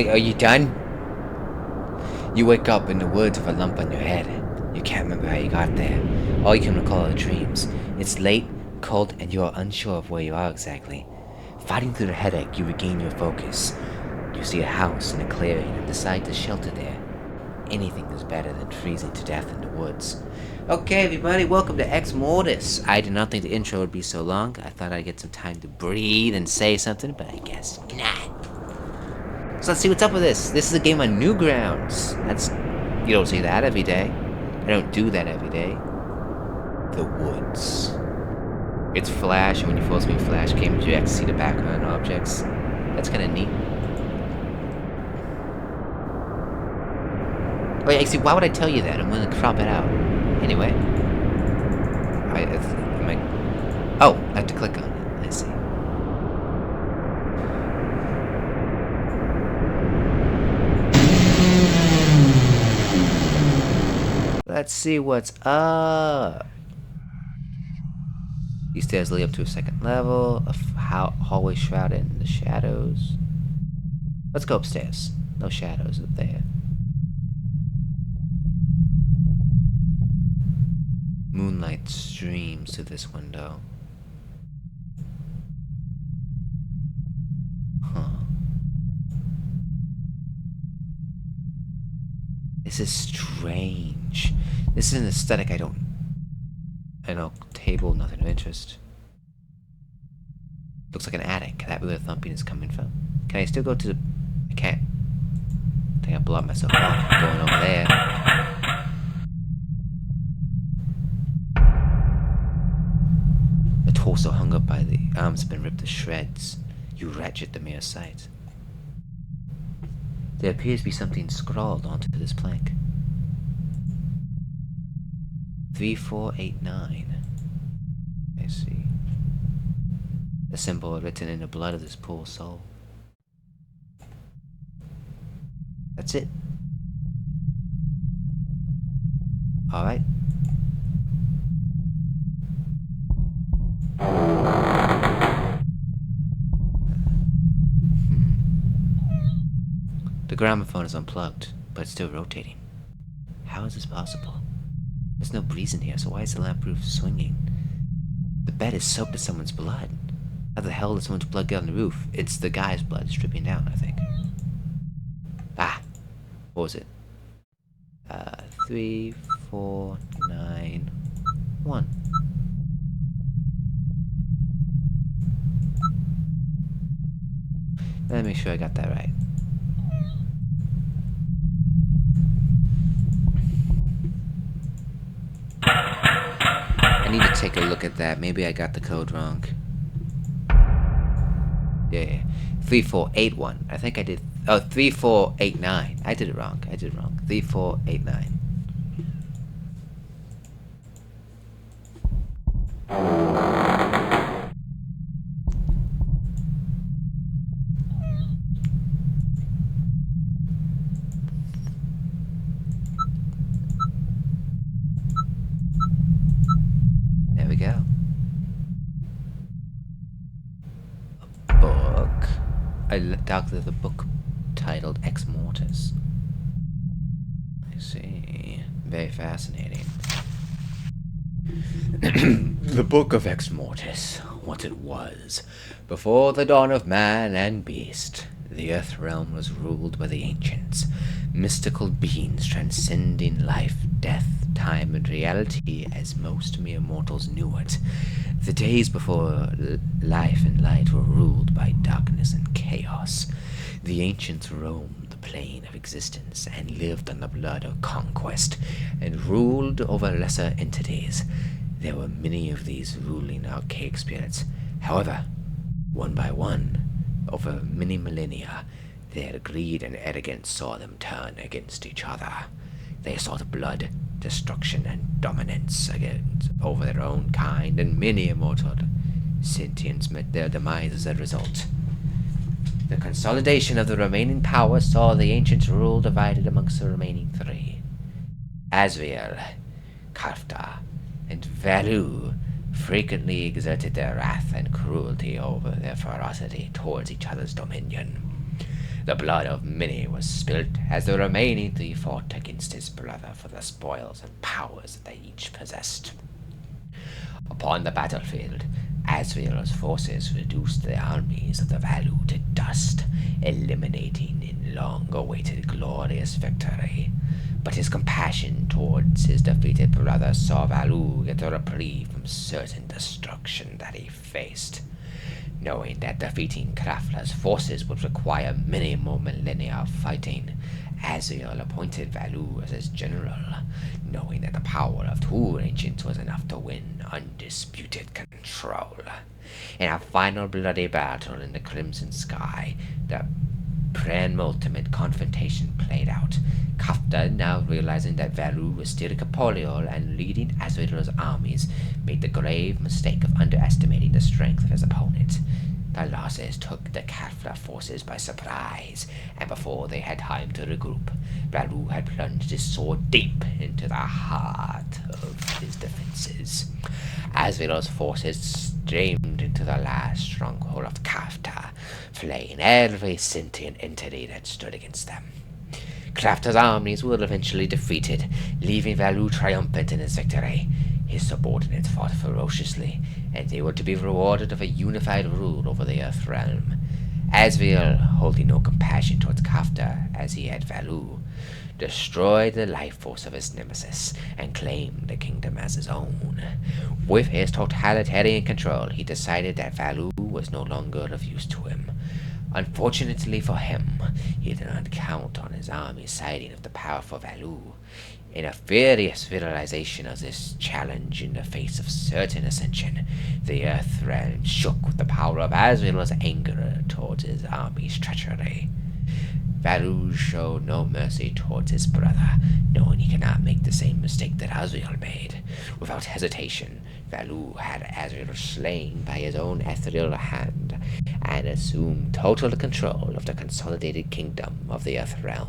Are you done? You wake up in the woods with a lump on your head. You can't remember how you got there. All you can recall are dreams. It's late, cold, and you are unsure of where you are exactly. Fighting through the headache, you regain your focus. You see a house in a clearing and decide to shelter there. Anything is better than freezing to death in the woods. Okay, everybody, welcome to EXMORTIS. I did not think the intro would be so long. I thought I'd get some time to breathe and say something, but I guess not. So let's see what's up with this. This is a game on Newgrounds. You don't see that every day. I don't do that every day. The woods. It's Flash, and when you force me Flash games, you actually see the background objects. That's kind of neat. Wait, actually, why would I tell you that? I'm gonna crop it out. Anyway. I have to click on it. I see. Let's see what's up. These stairs lead up to a second level. A hallway shrouded in the shadows. Let's go upstairs. No shadows up there. Moonlight streams through this window. Huh. This is strange. This is an aesthetic I know, table, nothing of interest. Looks like an attic. That where the thumping is coming from. Can I still go to the... I can't. I think I blocked myself off going over there. The torso hung up by the arms have been ripped to shreds. You wretched the mere sight. There appears to be something scrawled onto this plank. 3489. I see. A symbol written in the blood of this poor soul. That's it. Alright. The gramophone is unplugged, but it's still rotating. How is this possible? There's no breeze in here, so why is the lamp roof swinging? The bed is soaked in someone's blood. How the hell did someone's blood get on the roof? It's the guy's blood dripping down, I think. Ah! What was it? 3, 4, 9, 1. Let me make sure I got that right. I need to take a look at that. Maybe I got the code wrong. Yeah. 3481. I think I did. Oh, 3489. I did it wrong. 3489. There we go. A book. I looked out at the book titled EXMORTIS. I see. Very fascinating. The Book of EXMORTIS. What it was. Before the dawn of man and beast, the Earth realm was ruled by the ancients, mystical beings transcending life, death, time, and reality as most mere mortals knew it. The days before life and light were ruled by darkness and chaos. The ancients roamed the plane of existence and lived on the blood of conquest and ruled over lesser entities. There were many of these ruling archaic spirits. However, one by one, over many millennia, their greed and arrogance saw them turn against each other. They sought blood, destruction, and dominance over their own kind, and many immortal sentients met their demise as a result. The consolidation of the remaining power saw the ancients' rule divided amongst the remaining three. Azrael, Kafta, and Valu frequently exerted their wrath and cruelty over their ferocity towards each other's dominion. The blood of many was spilt as the remaining three fought against his brother for the spoils and powers that they each possessed. Upon the battlefield, Asriel's forces reduced the armies of the Valu to dust, eliminating in long-awaited glorious victory. But his compassion towards his defeated brother saw Valu get a reprieve from certain destruction that he faced. Knowing that defeating Krafla's forces would require many more millennia of fighting, Asriel appointed Valu as his general, knowing that the power of two ancients was enough to win undisputed control. In a final bloody battle in the crimson sky, the penultimate confrontation played out. Kafta, now realizing that Valu was still corporeal and leading Asriel's armies, made the grave mistake of underestimating the strength of his opponent. The losses took the Kafla forces by surprise, and before they had time to regroup, Valu had plunged his sword deep into the heart of his defenses. Asriel's forces streamed into the last stronghold of Kafta, flaying every sentient entity that stood against them. Krafta's armies were eventually defeated, leaving Valu triumphant in his victory. His subordinates fought ferociously, and they were to be rewarded of a unified rule over the Earth Realm. Asriel, holding no compassion towards Kafta as he had Valu, destroyed the life force of his nemesis and claimed the kingdom as his own. With his totalitarian control, he decided that Valu was no longer of use to him. Unfortunately for him, he did not count on his army siding with the powerful Valu. In a furious realization of this challenge in the face of certain ascension, the Earth Realm shook with the power of Asriel's anger towards his army's treachery. Valu showed no mercy towards his brother, knowing he could not make the same mistake that Asriel made. Without hesitation, Valu had Asriel slain by his own ethereal hand, and assumed total control of the consolidated kingdom of the Earth Realm.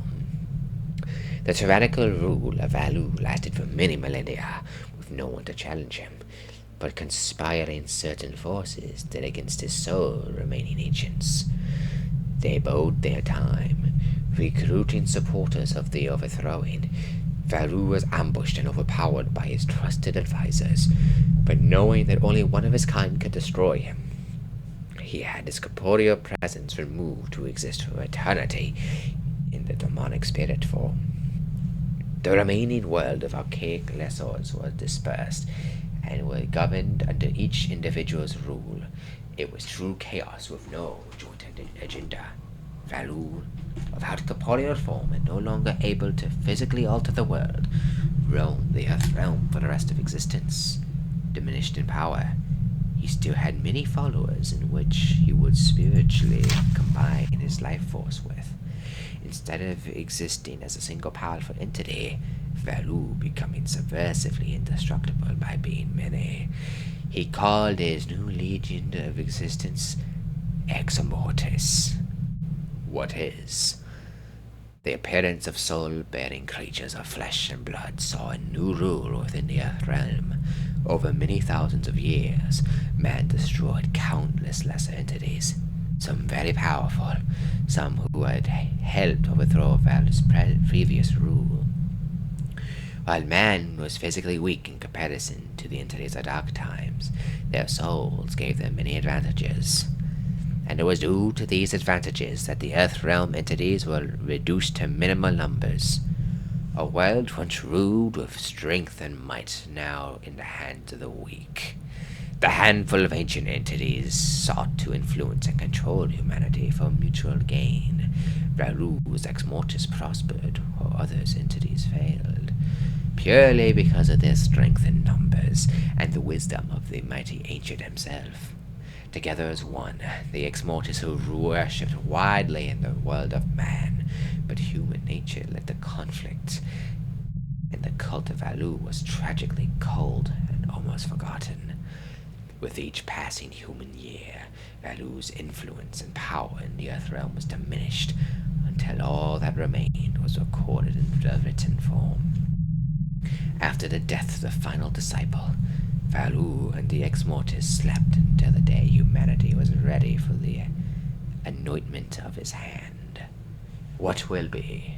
The tyrannical rule of Valu lasted for many millennia, with no one to challenge him, but conspiring certain forces did against his sole remaining ancients. They bode their time, recruiting supporters of the overthrowing. Valu was ambushed and overpowered by his trusted advisors, but knowing that only one of his kind could destroy him, he had his corporeal presence removed to exist for eternity in the demonic spirit form. The remaining world of archaic lessors was dispersed and were governed under each individual's rule. It was true chaos with no joint agenda. Valu, without corporeal form and no longer able to physically alter the world, roamed the Earth Realm for the rest of existence. Diminished in power, he still had many followers in which he would spiritually combine his life force with. Instead of existing as a single powerful entity, Valu becoming subversively indestructible by being many. He called his new legion of existence EXMORTIS. What is? The appearance of soul-bearing creatures of flesh and blood saw a new rule within the Earth Realm. Over many thousands of years, man destroyed countless lesser entities, some very powerful, some who had helped overthrow Valu's previous rule. While man was physically weak in comparison to the entities of dark times, their souls gave them many advantages. And it was due to these advantages that the Earth Realm entities were reduced to minimal numbers. A world once ruled with strength and might, now in the hands of the weak. The handful of ancient entities sought to influence and control humanity for mutual gain. Valu's EXMORTIS prospered, while others' entities failed, purely because of their strength in numbers and the wisdom of the mighty ancient himself. Together as one, the EXMORTIS who worshipped widely in the world of man, but human nature led to conflict, and the cult of Valu was tragically cold and almost forgotten. With each passing human year, Valu's influence and power in the Earth Realm was diminished, until all that remained was recorded in the written form. After the death of the final disciple, Valu and the EXMORTIS slept until the day humanity was ready for the anointment of his hand. what will be.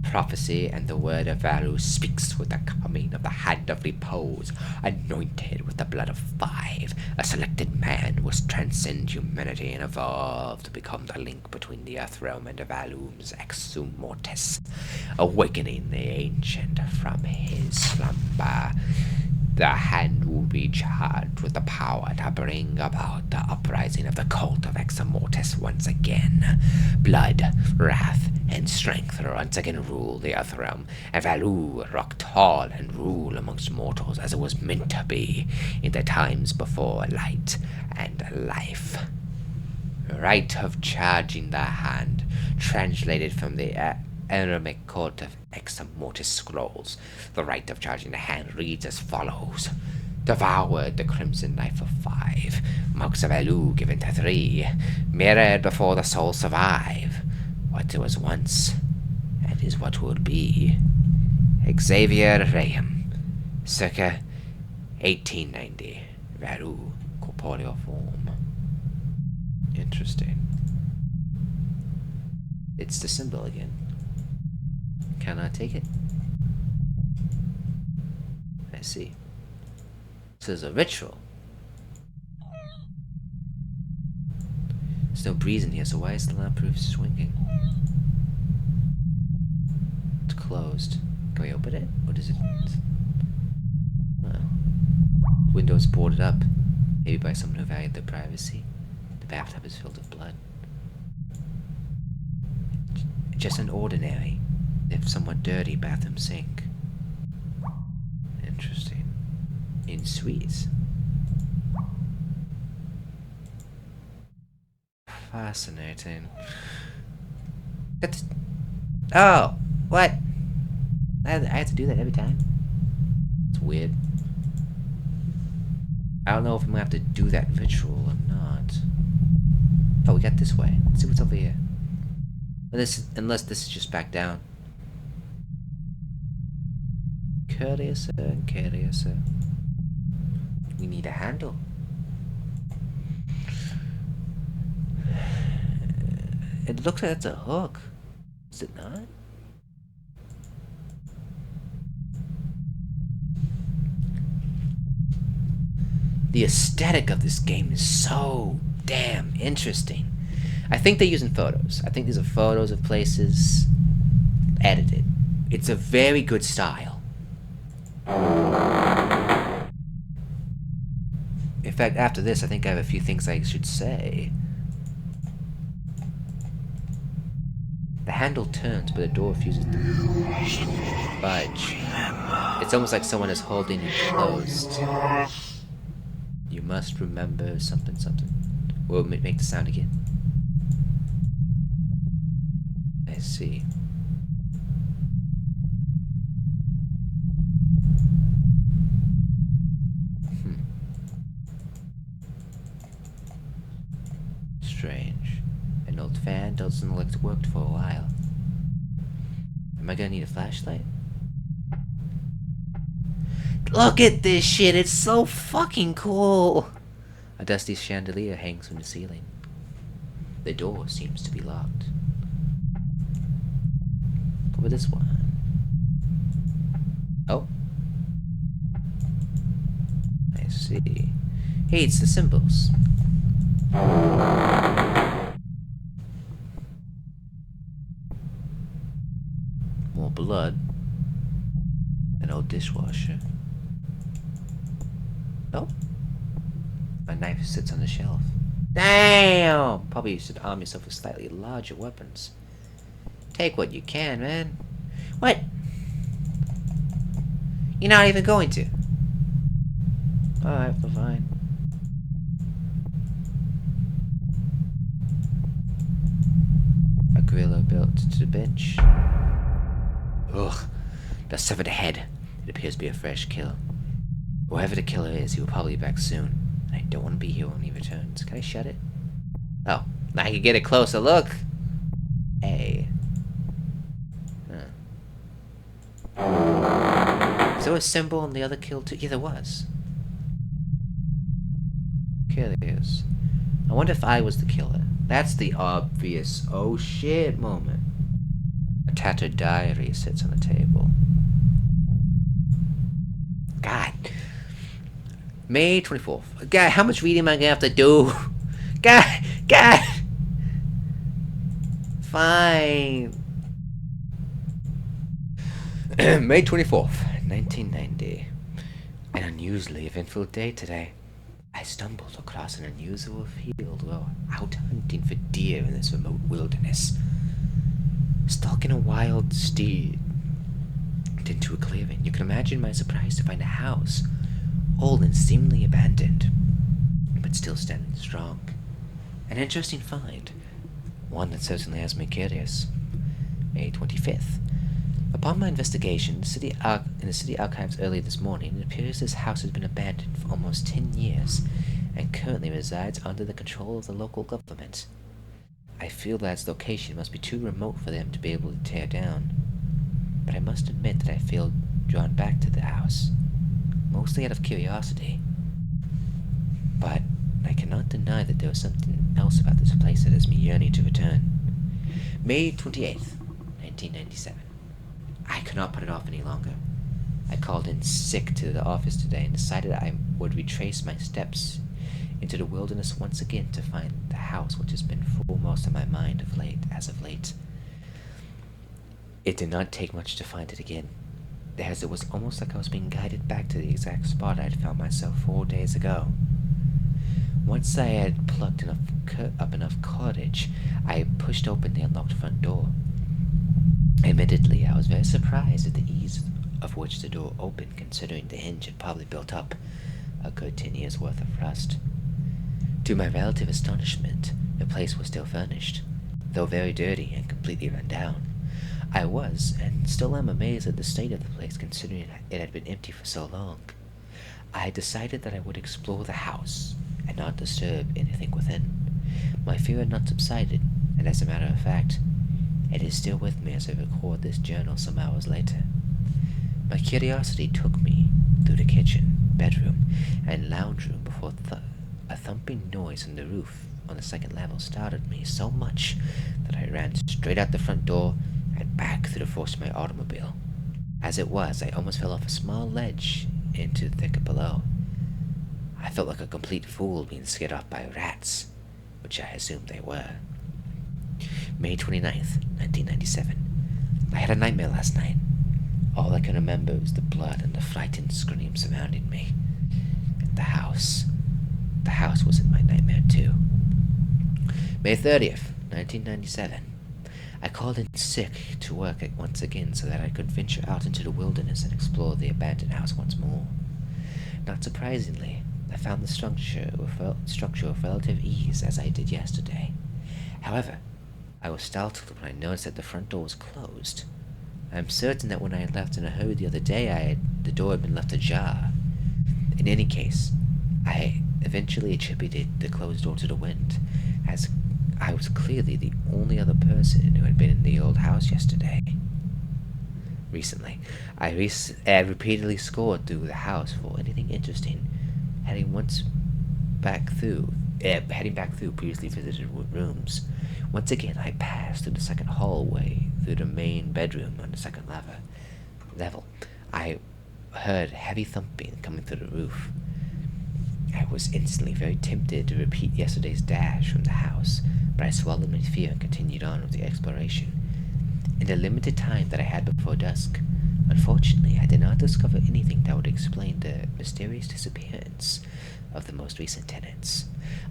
Prophecy and the word of value speaks with the coming of the hand of repose, anointed with the blood of 5. A selected man was transcend humanity and evolve to become the link between the earth realm and the Valum's EXMORTIS, awakening the ancient from his slumber. The hand will be charged with the power to bring about the uprising of the cult of EXMORTIS once again. Blood, wrath, and strength once again rule the earth realm, and Valu rock tall and rule amongst mortals as it was meant to be in the times before light and life. Right of charging the hand, translated from the Aramaic cult of EXMORTIS scrolls. The rite of charging the hand reads as follows. Devoured the crimson knife of 5, marks of Elu given to 3, mirrored before the soul survive. What it was once, and is what will be. Xavier Rayam, circa 1890, Valu, corporeal form. Interesting. It's the symbol again. Can I take it? I see. So there's a ritual. There's no breeze in here, so why is the lamp-proof swinging? It's closed. Can we open it? What is it? Well, window's boarded up. Maybe by someone who valued their privacy. The bathtub is filled with blood. Just an ordinary, if somewhat dirty, bathroom sink. Interesting. In suites. Fascinating. Oh, what? I have to do that every time? It's weird. I don't know if I'm gonna have to do that ritual or not. Oh, we got this way. Let's see what's over here. Unless this is just back down. Curiouser and curiouser. We need a handle. It looks like it's a hook. Is it not? The aesthetic of this game is so damn interesting. I think they're using photos. I think these are photos of places edited. It's a very good style. In fact, after this, I think I have a few things I should say. The handle turns, but the door refuses to budge. It's almost like someone is holding it closed. You must remember something, something. We'll make the sound again. I see. Strange. An old fan doesn't look like it's worked for a while. Am I gonna need a flashlight? Look at this shit, it's so fucking cool! A dusty chandelier hangs from the ceiling. The door seems to be locked. What about this one? Oh. I see. Hey, it's the symbols. More blood. An old dishwasher. Oh. My knife sits on the shelf. Damn! Probably you should arm yourself with slightly larger weapons. Take what you can, man. What? You're not even going to. Alright, fine. A gorilla built to the bench. Ugh. The severed head. It appears to be a fresh kill. Whoever the killer is, he will probably be back soon. And I don't want to be here when he returns. Can I shut it? Oh, now I can get a closer look. Hey. Huh. Is there a symbol on the other kill too? Yeah, there was. Curious. I wonder if I was the killer. That's the obvious oh shit moment. A tattered diary sits on the table. God. May 24th. God, how much reading am I gonna have to do? God! Fine. May 24th, 1990. An unusually eventful day today. I stumbled across an unusual field while out hunting for deer in this remote wilderness. Stalking a wild steed into a clearing, you can imagine my surprise to find a house, old and seemingly abandoned, but still standing strong. An interesting find, one that certainly has me curious. May 25th. Upon my investigation in the city archives early this morning, it appears this house has been abandoned for almost 10 years and currently resides under the control of the local government. I feel that its location must be too remote for them to be able to tear down, but I must admit that I feel drawn back to the house, mostly out of curiosity. But I cannot deny that there was something else about this place that has me yearning to return. May 28th, 1997. I could not put it off any longer. I called in sick to the office today and decided I would retrace my steps into the wilderness once again to find the house which has been foremost in my mind as of late. It did not take much to find it again, as it was almost like I was being guided back to the exact spot I had found myself 4 days ago. Once I had plucked up enough cordage, I pushed open the unlocked front door. Admittedly, I was very surprised at the ease of which the door opened, considering the hinge had probably built up a good 10 years' worth of rust. To my relative astonishment, the place was still furnished, though very dirty and completely run down. I was, and still am, amazed at the state of the place, considering it had been empty for so long. I decided that I would explore the house and not disturb anything within. My fear had not subsided, and as a matter of fact, it is still with me as I record this journal some hours later. My curiosity took me through the kitchen, bedroom, and lounge room before a thumping noise on the roof on the second level startled me so much that I ran straight out the front door and back through the force of my automobile. As it was, I almost fell off a small ledge into the thicket below. I felt like a complete fool being scared off by rats, which I assumed they were. May 29th, 1997. I had a nightmare last night. All I can remember is the blood and the frightened screams surrounding me. And the house was in my nightmare too. May 30th, 1997. I called in sick to work once again so that I could venture out into the wilderness and explore the abandoned house once more. Not surprisingly, I found the structure of relative ease as I did yesterday. However, I was startled when I noticed that the front door was closed. I am certain that when I left in a hurry the other day, the door had been left ajar. In any case, I eventually attributed the closed door to the wind, as I was clearly the only other person who had been in the old house yesterday. Recently, I repeatedly scored through the house for anything interesting, heading back through previously visited rooms. Once again, I passed through the second hallway through the main bedroom on the second level. I heard heavy thumping coming through the roof. I was instantly very tempted to repeat yesterday's dash from the house, but I swallowed my fear and continued on with the exploration. In the limited time that I had before dusk, unfortunately, I did not discover anything that would explain the mysterious disappearance of the most recent tenants.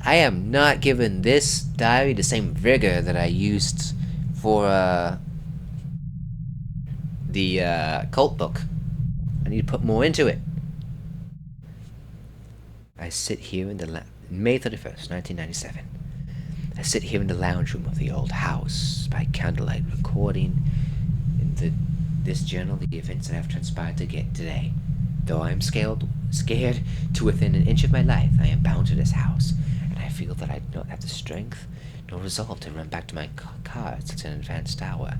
I am not giving this diary the same vigor that I used for the cult book. I need to put more into it. I sit here in the May 31st, 1997. I sit here in the lounge room of the old house by candlelight, recording in this journal the events that have transpired today. Though I am scared to within an inch of my life, I am bound to this house, and I feel that I do not have the strength nor resolve to run back to my car at such an advanced hour.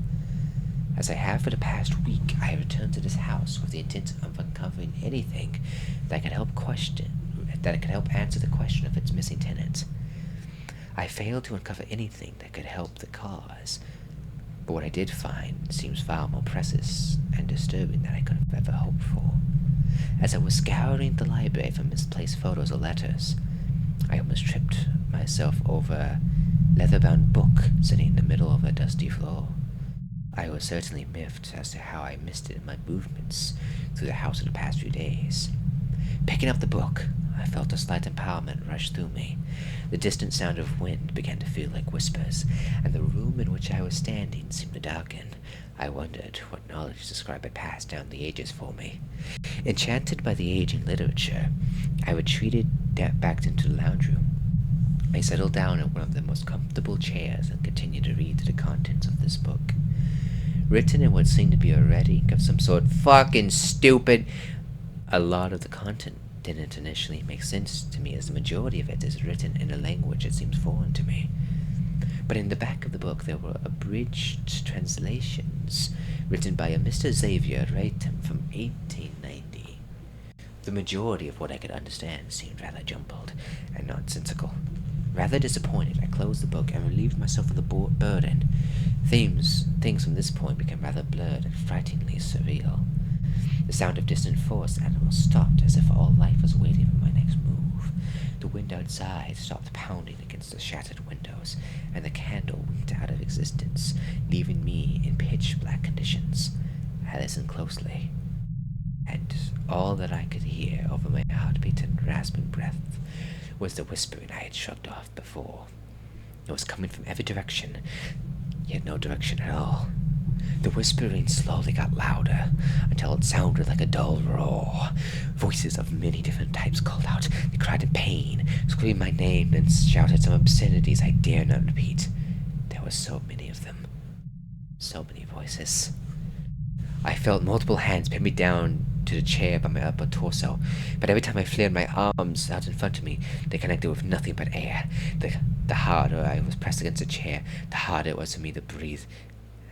As I have for the past week, I have returned to this house with the intent of uncovering anything that could help answer the question of its missing tenant. I failed to uncover anything that could help the cause, but what I did find seems far more precious and disturbing than I could have ever hoped for. As I was scouring the library for misplaced photos or letters, I almost tripped myself over a leather-bound book sitting in the middle of a dusty floor. I was certainly miffed as to how I missed it in my movements through the house in the past few days. Picking up the book, I felt a slight empowerment rush through me. The distant sound of wind began to feel like whispers, and the room in which I was standing seemed to darken. I wondered what knowledge described had passed down the ages for me. Enchanted by the aging literature, I retreated back into the lounge room. I settled down in one of the most comfortable chairs and continued to read the contents of this book. Written in what seemed to be a red ink of some sort. Fucking stupid! A lot of the content didn't initially make sense to me, as the majority of it is written in a language that seems foreign to me. But in the back of the book there were abridged translations written by a Mr. Xavier Rayton from 1890. The majority of what I could understand seemed rather jumbled and nonsensical. Rather disappointed, I closed the book and relieved myself of the burden. Things from this point became rather blurred and frighteningly surreal. The sound of distant forest animals stopped, as if all life was waiting for my next move. The wind outside stopped pounding against the shattered windows, and the candle winked out of existence, leaving me in pitch-black conditions. I listened closely, and all that I could hear over my heartbeat and rasping breath was the whispering I had shrugged off before. It was coming from every direction, yet no direction at all. The whispering slowly got louder, until it sounded like a dull roar. Voices of many different types called out. They cried in pain, screamed my name, and shouted some obscenities I dare not repeat. There were so many of them. So many voices. I felt multiple hands pin me down to the chair by my upper torso, but every time I flared my arms out in front of me, they connected with nothing but air. The harder I was pressed against the chair, the harder it was for me to breathe,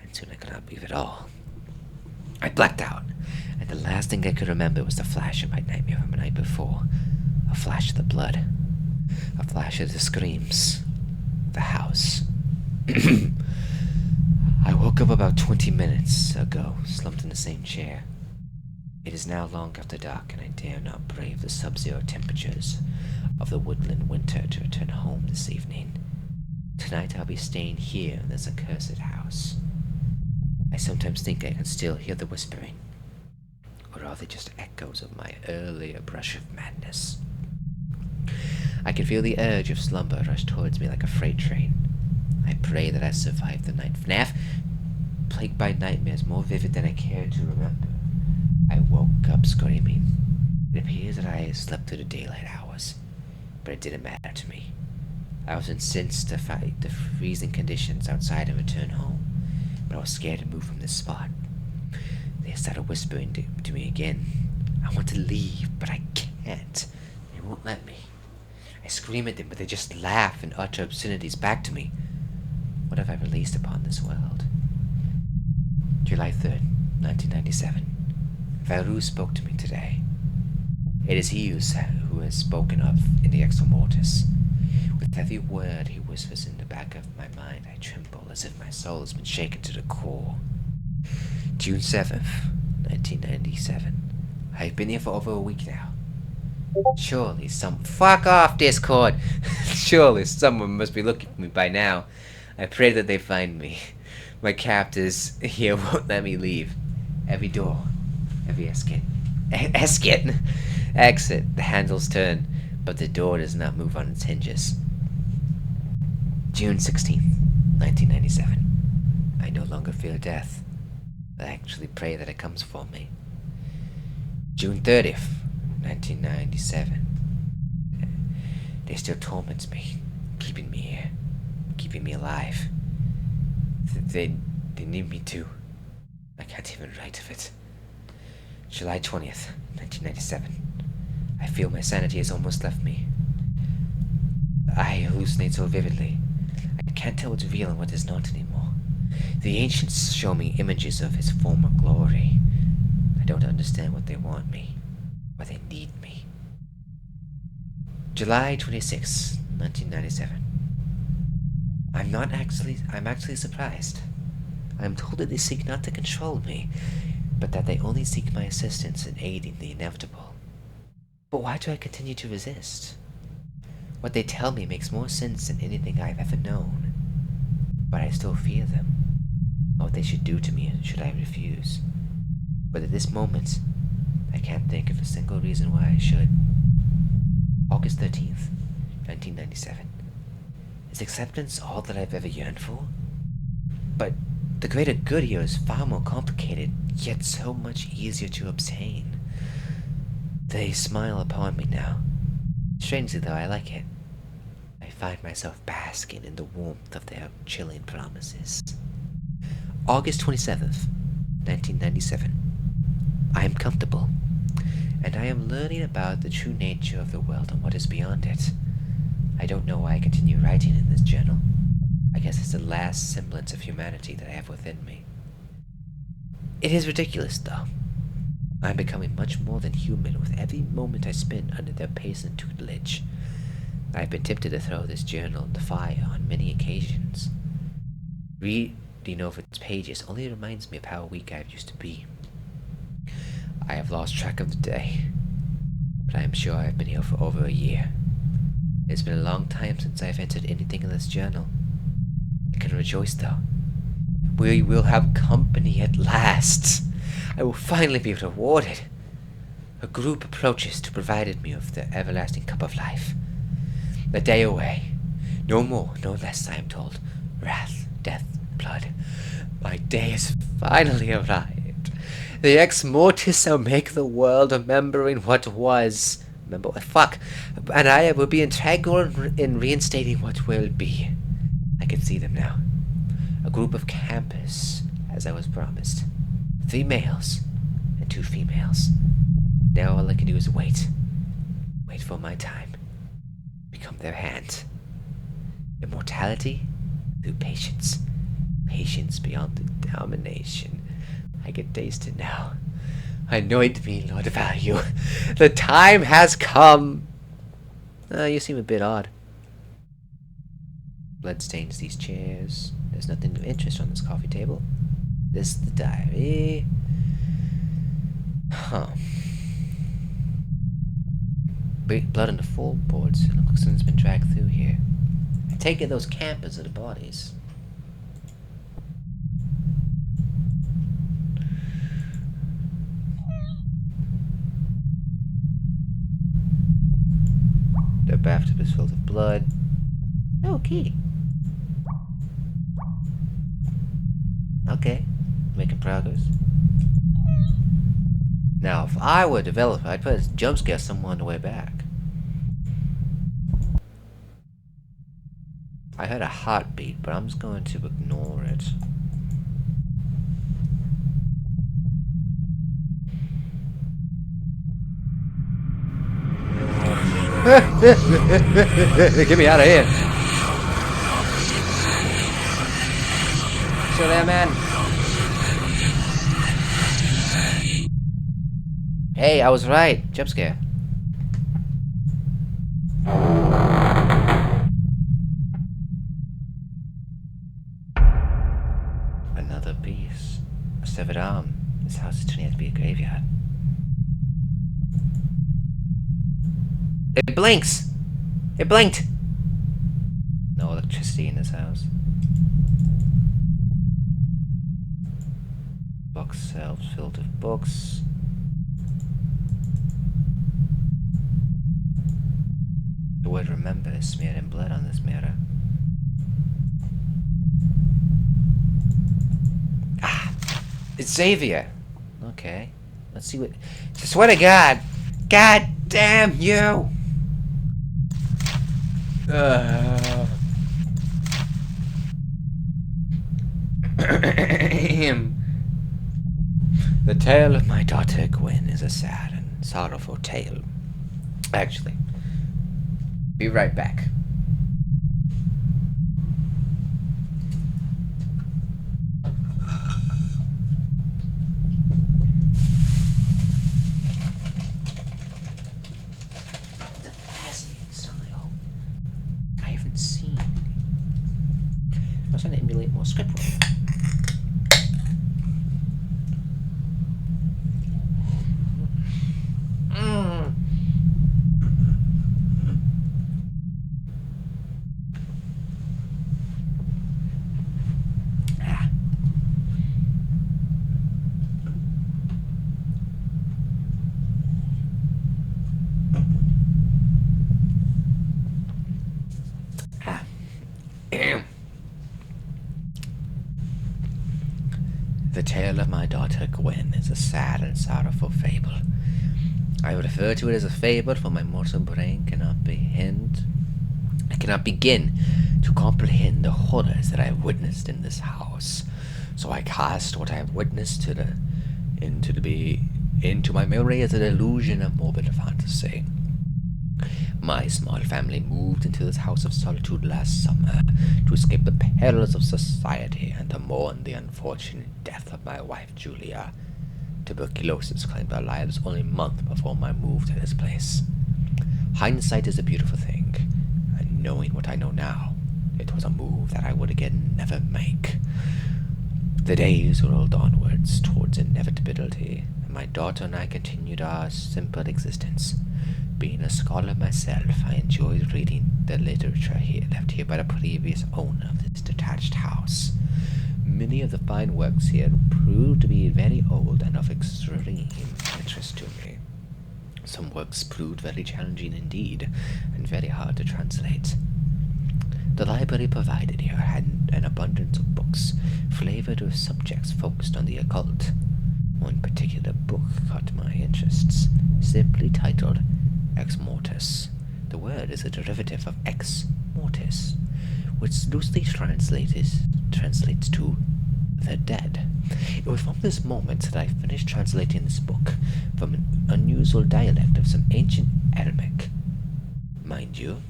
and soon I could not breathe at all. I blacked out, and the last thing I could remember was the flash of my nightmare from the night before. A flash of the blood. A flash of the screams. The house. I woke up about 20 minutes ago, slumped in the same chair. It is now long after dark, and I dare not brave the sub-zero temperatures of the woodland winter to return home this evening. Tonight I'll be staying here in this accursed house. I sometimes think I can still hear the whispering, or are they just echoes of my earlier brush of madness? I can feel the urge of slumber rush towards me like a freight train. I pray that I survive the night. FNAF, plagued by nightmares more vivid than I care to remember. I woke up screaming. It appears that I slept through the daylight hours, but it didn't matter to me. I was incensed to fight the freezing conditions outside and return home, but I was scared to move from this spot. They started whispering to me again. I want to leave, but I can't. They won't let me. I scream at them, but they just laugh and utter obscenities back to me. What have I released upon this world? July 3rd, 1997. Varu spoke to me today. It is he who has spoken of in the EXMORTIS. With every word he whispers in the back of my mind, I tremble as if my soul has been shaken to the core. June 7th, 1997. I've been here for over a week now. Surely fuck off, Discord! Surely someone must be looking for me by now. I pray that they find me. My captors here won't let me leave. Every door, every exit, the handles turn, but the door does not move on its hinges. June 16th, 1997. I no longer fear death. I actually pray that it comes for me. June 30th, 1997. They still torment me, keeping me here, keeping me alive. They need me too. I can't even write of it. July 20th, 1997. I feel my sanity has almost left me. I hallucinate so vividly. I can't tell what's real and what is not anymore. The ancients show me images of his former glory. I don't understand what they want me, why they need me. July 26, 1997. I'm actually surprised. I am told that they seek not to control me, but that they only seek my assistance in aiding the inevitable. But why do I continue to resist? What they tell me makes more sense than anything I've ever known. But I still fear them. What they should do to me should I refuse. But at this moment, I can't think of a single reason why I should. August 13th, 1997. Is acceptance all that I've ever yearned for? But the greater good here is far more complicated, yet so much easier to obtain. They smile upon me now. Strangely though, I like it. I find myself basking in the warmth of their chilling promises. August 27th, 1997. I am comfortable, and I am learning about the true nature of the world and what is beyond it. I don't know why I continue writing in this journal. I guess it's the last semblance of humanity that I have within me. It is ridiculous, though. I'm becoming much more than human with every moment I spend under their patient tutelage. I've been tempted to throw this journal in the fire on many occasions. Reading over its pages only reminds me of how weak I used to be. I have lost track of the day, but I am sure I've been here for over a year. It's been a long time since I've entered anything in this journal. I can rejoice, though. We will have company at last. I will finally be rewarded. A group approaches to provide me with the everlasting cup of life. A day away. No more, no less, I am told. Wrath, death, blood. My day has finally arrived. The EXMORTIS shall make the world remembering what was. Remember what? Fuck. And I will be integral in reinstating what will be. I can see them now. A group of campers, as I was promised. 3 males and 2 females. Now all I can do is wait. Wait for my time. Become their hand. Immortality through patience. Patience beyond domination. I can taste it now. Anoint me, Lord Value. The time has come. You seem a bit odd. Blood stains these chairs. There's nothing of interest on this coffee table. This is the diary. Huh. Blood on the floorboards. It looks like something's been dragged through here. I take it those campers are the bodies. The bathtub is filled with blood. No key. Okay, making progress. Now, if I were a developer, I'd put a jump scare somewhere on the way back. I heard a heartbeat, but I'm just going to ignore it. Get me out of here. Still there, man? Hey, I was right. Jump scare. Another piece. A severed arm. This house is turning out to be a graveyard. It blinks! It blinked! No electricity in this house. Box shelves filled with books. The word remember is smeared in blood on this mirror. Ah! It's Xavier! Okay. Let's see what... I swear to God! God damn you! The tale of my daughter Gwen is a sad and sorrowful tale. Actually, be right back. The fascinating style. I haven't seen. more script roll. The tale of my daughter Gwen is a sad and sorrowful fable. I refer to it as a fable, for my mortal brain cannot begin to comprehend the horrors that I have witnessed in this house. So I cast what I have witnessed into my memory as an illusion of morbid fantasy. My small family moved into this house of solitude last summer to escape the perils of society and to mourn the unfortunate death of my wife Julia. Tuberculosis claimed our lives only a month before my move to this place. Hindsight is a beautiful thing, and knowing what I know now, it was a move that I would again never make. The days rolled onwards towards inevitability, and my daughter and I continued our simple existence. Being a scholar myself, I enjoyed reading the literature left here by the previous owner of this detached house. Many of the fine works here proved to be very old and of extreme interest to me. Some works proved very challenging indeed, and very hard to translate. The library provided here had an abundance of books, flavored with subjects focused on the occult. One particular book caught my interests, simply titled EXMORTIS. The word is a derivative of ex mortis, which loosely translates to the dead. It was from this moment that I finished translating this book from an unusual dialect of some ancient Arabic, mind you,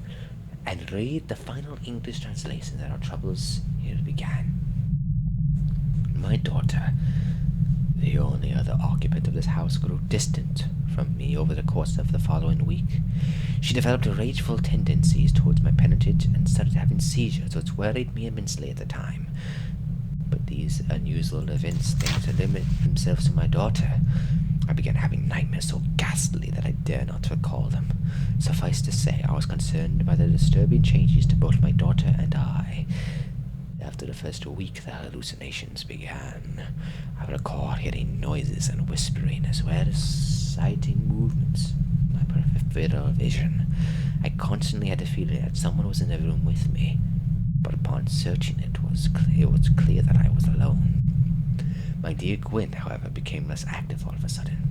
and read the final English translation that our troubles here began. My daughter, the only other occupant of this house, grew distant from me over the course of the following week. She developed rageful tendencies towards my parentage and started having seizures, which worried me immensely at the time. But these unusual events seemed to limit themselves to my daughter. I began having nightmares so ghastly that I dare not recall them. Suffice to say, I was concerned by the disturbing changes to both my daughter and I. After the first week, the hallucinations began. I recall hearing noises and whispering, as well as sighting movements in my peripheral vision. I constantly had the feeling that someone was in the room with me, but upon searching it was clear that I was alone. My dear Gwen, however, became less active all of a sudden.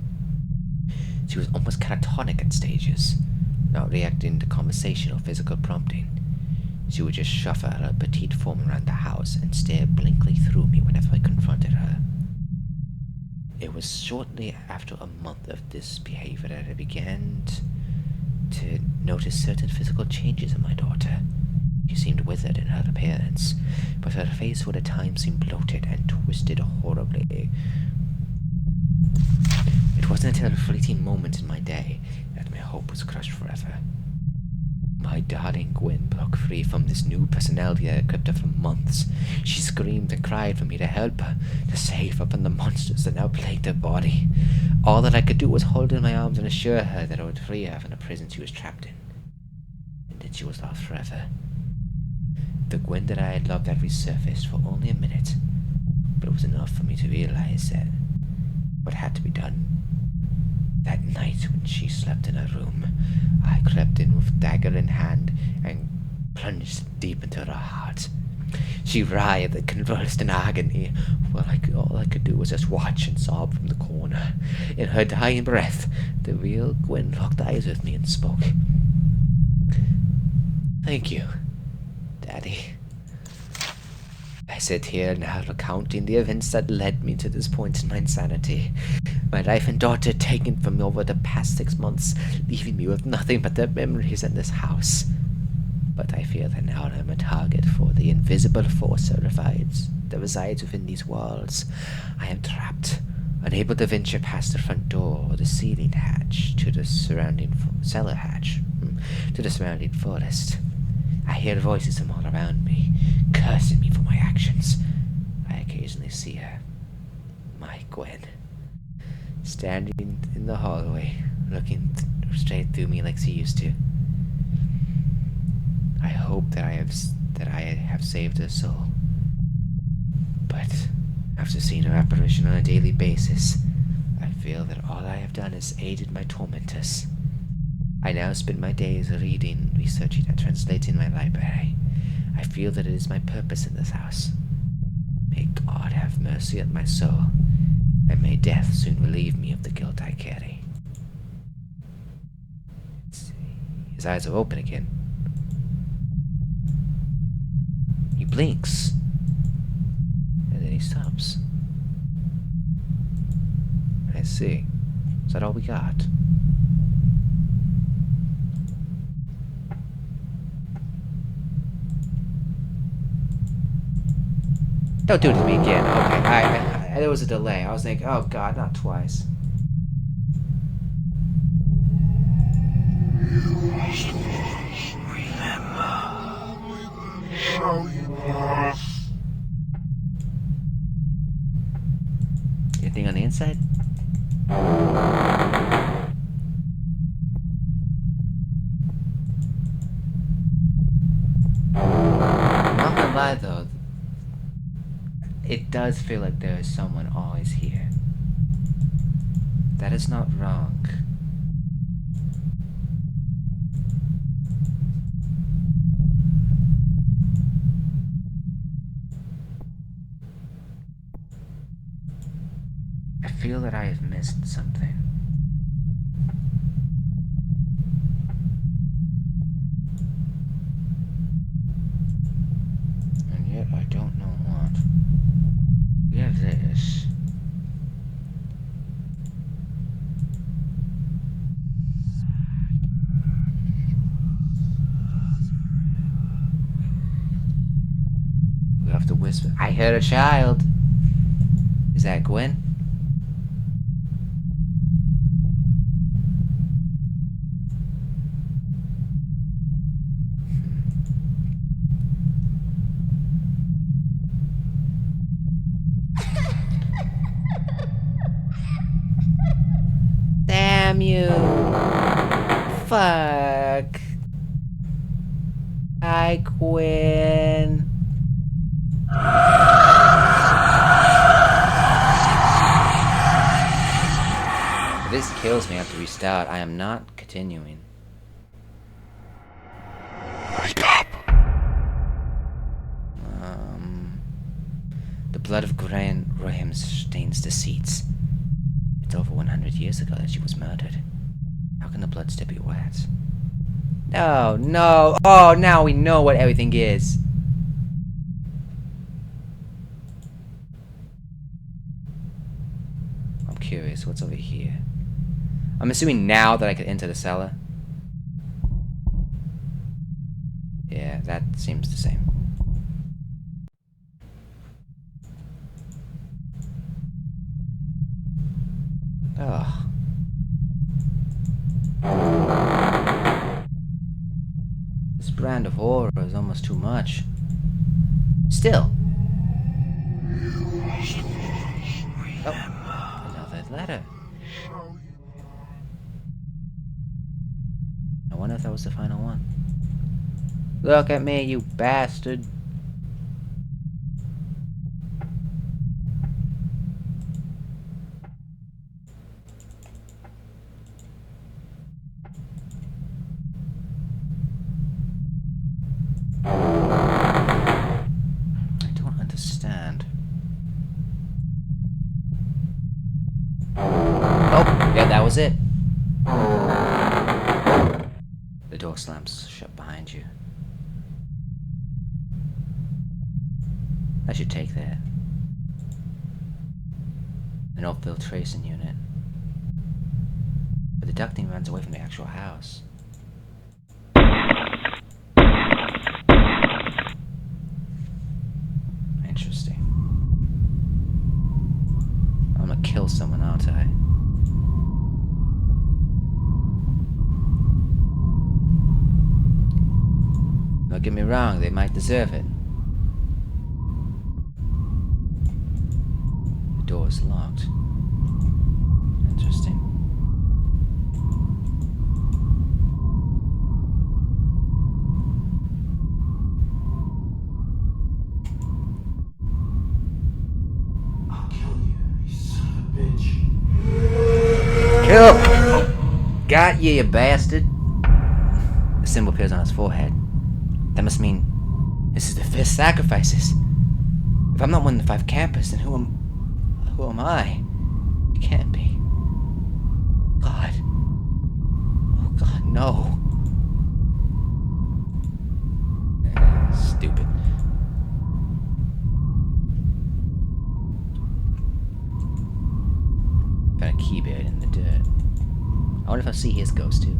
She was almost catatonic at stages, not reacting to conversation or physical prompting. She would just shuffle her petite form around the house and stare blankly through me whenever I confronted her. It was shortly after a month of this behavior that I began to notice certain physical changes in my daughter. She seemed withered in her appearance, but her face would at times seem bloated and twisted horribly. It wasn't until a fleeting moment in my day that my hope was crushed forever. My darling Gwen broke free from this new personality that had gripped her for months. She screamed and cried for me to help her, to save her from the monsters that now plagued her body. All that I could do was hold her in my arms and assure her that I would free her from the prison she was trapped in. And then she was lost forever. The Gwen that I had loved had resurfaced for only a minute, but it was enough for me to realize that what had to be done. That night when she slept in her room, I crept in with dagger in hand and plunged deep into her heart. She writhed and convulsed in agony. All I could do was just watch and sob from the corner. In her dying breath, the real Gwen locked eyes with me and spoke. "Thank you, Daddy." I sit here now recounting the events that led me to this point in my insanity. My wife and daughter taken from me over the past 6 months, leaving me with nothing but their memories in this house. But I fear that now I'm a target for the invisible force that resides within these walls. I am trapped, unable to venture past the front door or the ceiling hatch to the surrounding cellar hatch, to the surrounding forest. I hear voices from all around me, cursing me for my actions. occasionally see her. My Gwen. Standing in the hallway, looking straight through me like she used to. I hope that I have saved her soul. But after seeing her apparition on a daily basis, I feel that all I have done is aided my tormentors. I now spend my days reading, researching, and translating my library. I feel that it is my purpose in this house. May God have mercy on my soul, and may death soon relieve me of the guilt I carry. His eyes are open again. He blinks, and then he stops. I see. Is that all we got? Don't do it to me again. Okay, there was a delay. I was thinking, oh God, not twice. Anything on the inside? Not gonna lie though, it does feel like there is someone always here. That is not wrong. I feel that I have missed something. And yet I don't know what. We have this. We have to whisper. I heard a child. Is that Gwen? Damn you. Fuck. Hi, Gwen. If this kills me, I have to restart. I am not continuing. Wake up! The blood of Graham stains the seats. It's over 100 years ago that she was murdered. How can the blood still be wet? No, no. Oh, now we know what everything is. I'm curious, what's over here? I'm assuming now that I can enter the cellar. Yeah, that seems the same. Ugh. This brand of horror is almost too much. Still. Oh, another letter. I wonder if that was the final one. Look at me, you bastard. I don't understand. Oh, yeah, that was it. The door slams shut behind you. I should take that. An old filtration unit. But the ducting runs away from the actual house. Interesting. I'm gonna kill someone, aren't I? Don't get me wrong, they might deserve it. is locked. Interesting. I'll kill you, you son of a bitch. Kill! Got you, you bastard. The symbol appears on his forehead. That must mean this is the 5th sacrifices. If I'm not one of the 5 campers, then who am I? It can't be. God. Oh God, no. Stupid. Found a key buried in the dirt. I wonder if I'll see his ghost too.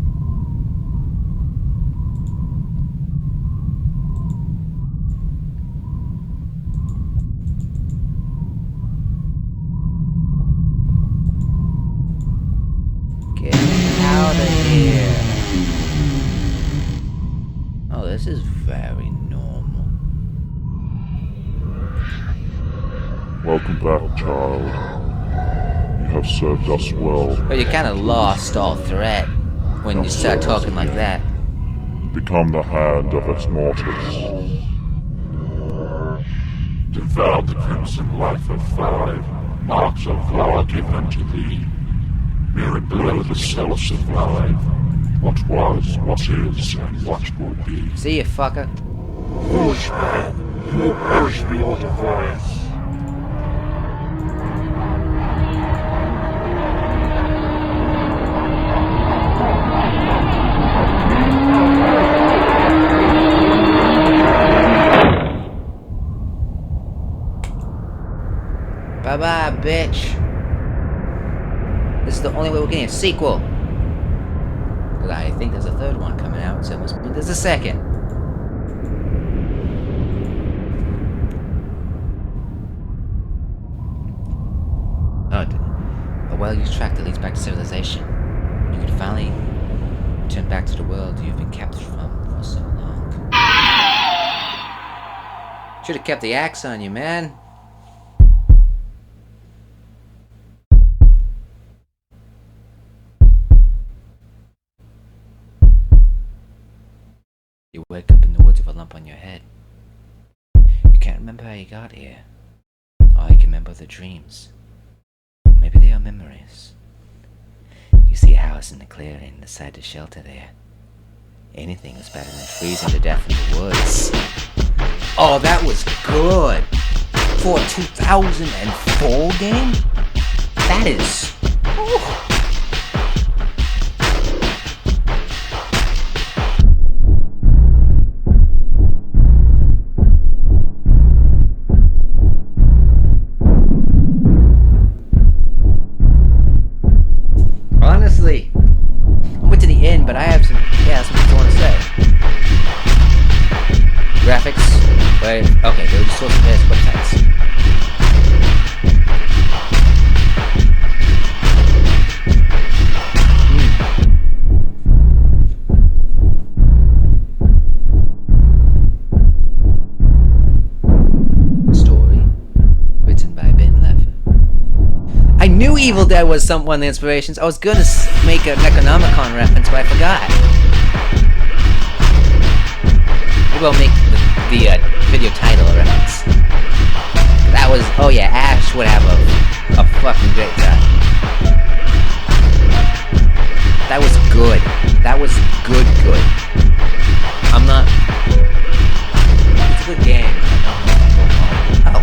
Get out of here. Oh, this is very normal. Welcome back, child. You have served us well. But you kind of lost all threat when you start talking like that. Become the hand of EXMORTIS. Devour the crimson life of 5, marks of law given to thee. Mirrored below the cells of life, what was, what is, and what will be. See you, fucker. Foolish man, you will perish beyond avoidance. Bye-bye, bitch. This is the only way we're getting a sequel. But I think there's a 3rd one coming out, so it must mean there's a 2nd. Oh, a well-used track that leads back to civilization. You can finally return back to the world you've been captured from for so long. Should have kept the axe on you, man. You wake up in the woods with a lump on your head. You can't remember how you got here. All you can remember are the dreams. Maybe they are memories. You see a house in the clearing, decide to shelter there. Anything is better than freezing to death in the woods. Oh, that was good! For a 2004 game? That is... Oh. Honestly, I went to the end, but I have some things I want to say. Graphics, wait, okay, they were just social media websites. Story, written by Ben Leffer. I knew Evil Dead was one of the inspirations. I was gonna make an Necronomicon reference, but I forgot. Maybe I'll make the video title a reference. That was, oh yeah, Ash would have a fucking great time. That was good. That was good. I'm not... It's a good game. Oh.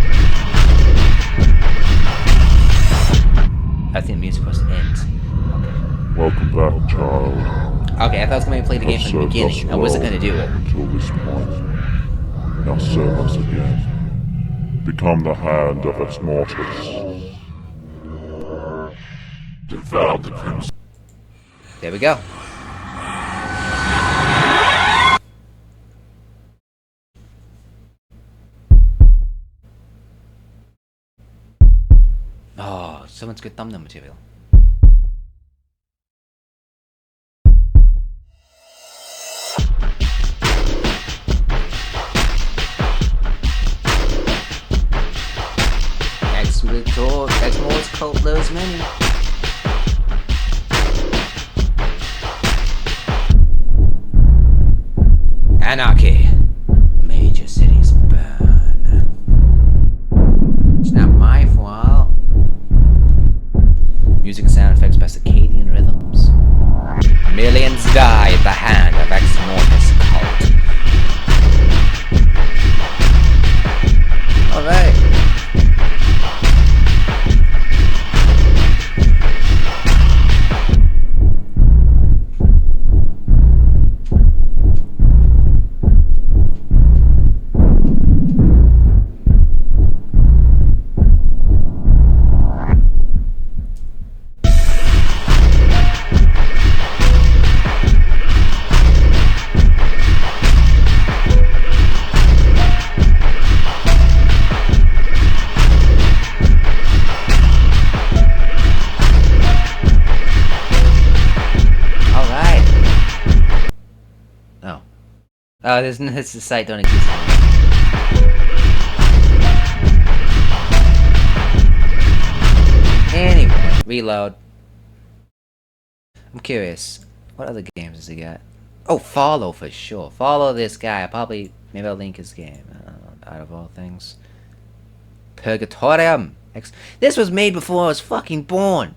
I think the music was the end. Welcome back, child. Okay, I thought I was going to play the game from the beginning. I wasn't going to do it. Until this point. Now serve us again. Become the hand of EXMORTIS. Devour the crimson. There we go. Oh, so much good thumbnail material. EXMORTIS Anarchy. Major cities burn. It's not my fault. Music and sound effects by circadian rhythms. Millions die at the hand of EXMORTIS cult. Alright. Oh, this site don't exist anymore. Anyway, reload. I'm curious. What other games has he got? Oh, Follow for sure. Follow this guy. Maybe I'll link his game. Out of all things. Purgatorium. This was made before I was fucking born.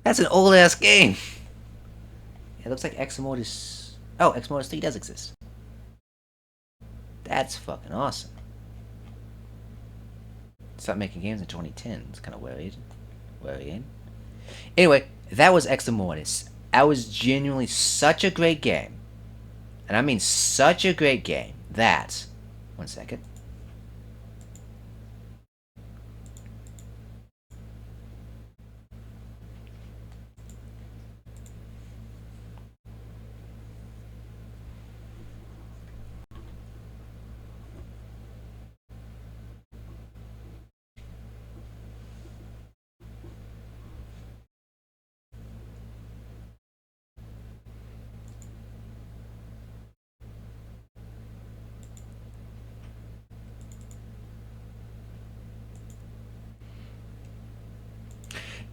That's an old ass game. It looks like EXMORTIS. Oh, EXMORTIS 3 does exist. That's fucking awesome. Stopped making games in 2010. It's kind of worrying. Anyway, that was EXMORTIS. That was genuinely such a great game. And I mean such a great game that... One second.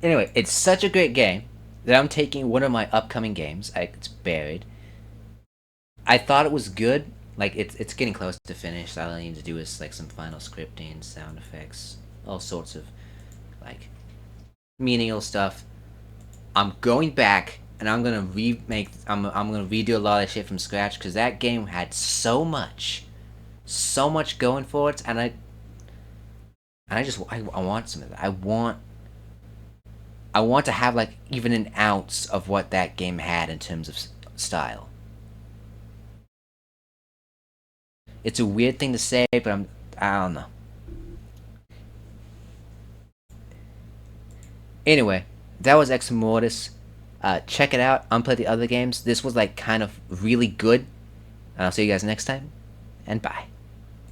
Anyway, it's such a great game that I'm taking one of my upcoming games. It's buried. I thought it was good. Like, it's getting close to finish. So all I need to do is, like, some final scripting, sound effects, all sorts of, like, menial stuff. I'm going back, and I'm gonna I'm gonna redo a lot of shit from scratch, because that game had so much going for it, and I want some of that. I want to have, like, even an ounce of what that game had in terms of style. It's a weird thing to say, but I don't know. Anyway, that was EXMORTIS. Check it out. Unplay the other games. This was, like, kind of really good. And I'll see you guys next time. And bye.